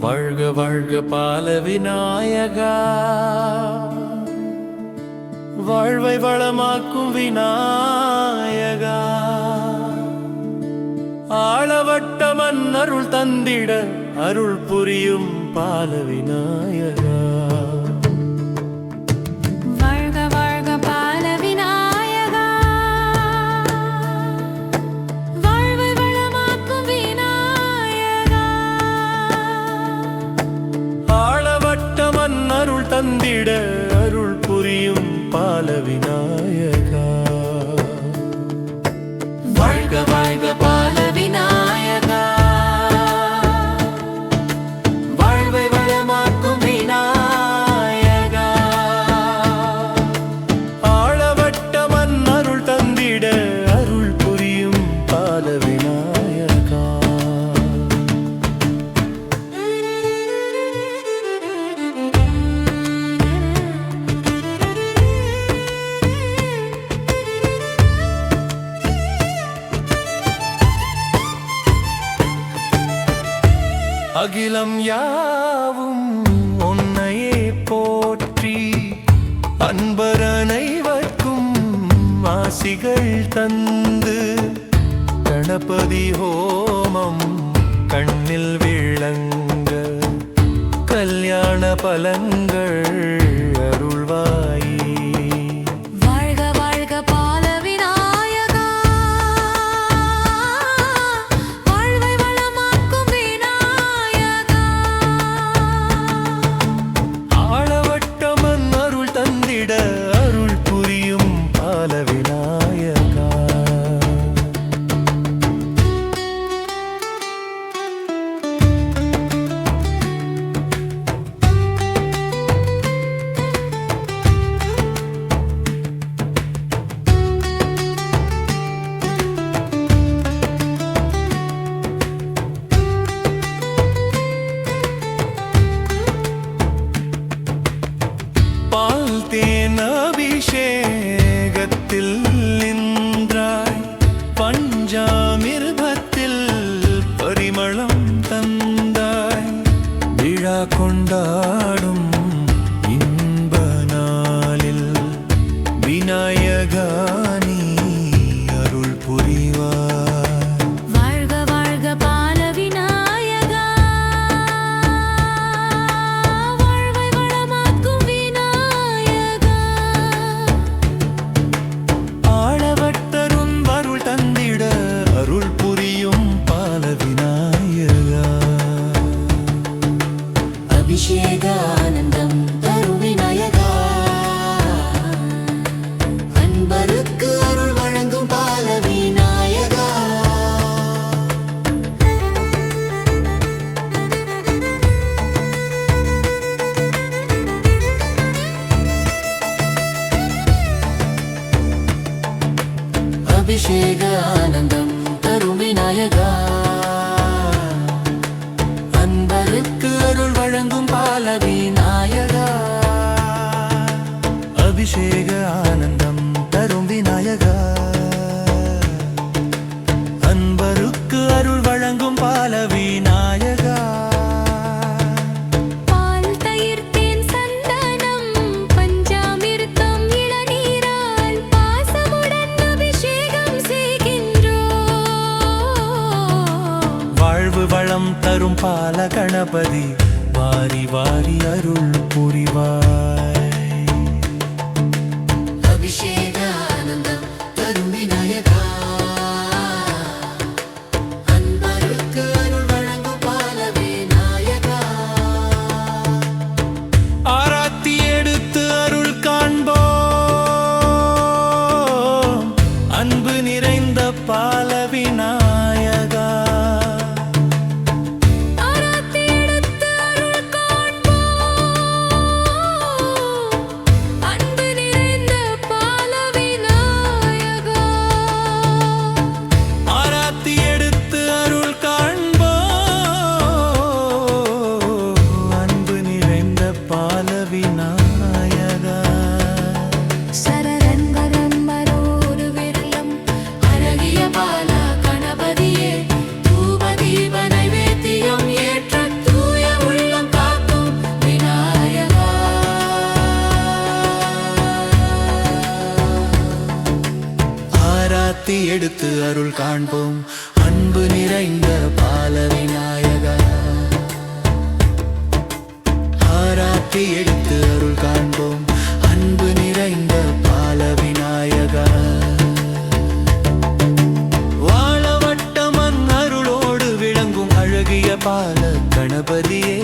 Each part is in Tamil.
வாழ்க வாழ்க பால விநாயகா, வாழ்வை வளமாக்கும் விநாயகா, ஆளவட்ட மன்னருள் தந்திட அருள் புரியும் பால விநாயகா. அருள் தந்திட அருள் புரியும் பால விநாயகா. வாழ்க வாழ்க பால விநாயகா, வாழ்வை வளமாக்கும் விநாயகா, ஆளவட்ட மன்னருள் தந்திட அருள் புரியும் பால விநாயகா. அகிலம் யாவும் உன்னையே போற்றி, அன்பர் அனைவர்க்கும் ஆசிகள் தந்து, கணபதி ஹோமம் கண்ணில் விளங்க, கல்யாண பலங்கள் அருள்வாயி. அபிஷேகத்தில் நின்றாய், பஞ்சாமிர்தத்தில் பரிமளம் தந்தாய், விழா கொண்டாடும் இன்ப நாளில் விநாயகா நீ அருள் புரிவாய். அபிஷேக ஆனந்தம் தரும் விநாயகா, அன்பருக்கு அருள் வழங்கும் பால விநாயகா. அபிஷேக ஆனந்தம் தரும் விநாயகா, அன்பருக்கு அருள் வழங்கும் பால விநாயகா. அபிஷேக ஆனந்தம் தரும் விநாயகா, அன்பருக்கு அருள் வழங்கும் பால விநாயகா. பால் தயிர் தேன் சந்தனம் பஞ்சாமிர்தம் இளநீரால் பாசமுடன் அபிஷேகம் செய்கின்றோம். வாழ்வு வளம் தரும் பால கணபதி, வாரி வாரி அருள் புரிவாய். அபிஷேக ஆனந்தம் தரும் விநாயகா, அன்பருக்கு அருள் வழங்கும் பால விநாயகா. ஆராத்தி எடுத்து அருள் காண்போம், அன்பு நிறைந்த பால விநாயகா. சரரன் வரம் மரோரு விரலம் அழகிய பால கணபதி. ஆராத்தி எடுத்து அருள் காண்போம் அன்பு நிறைந்த பால விநாயகா ஆராத்தி எடுத்து அருள் காண்போம் அன்பு நிறைந்த பால விநாயகா வாழவட்டமன் அருளோடு விளங்கும் அழகிய பால கணபதியே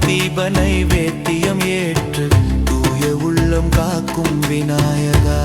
தீப நைவேத்தியம் ஏற்று தூய உள்ளம் காக்கும் விநாயகா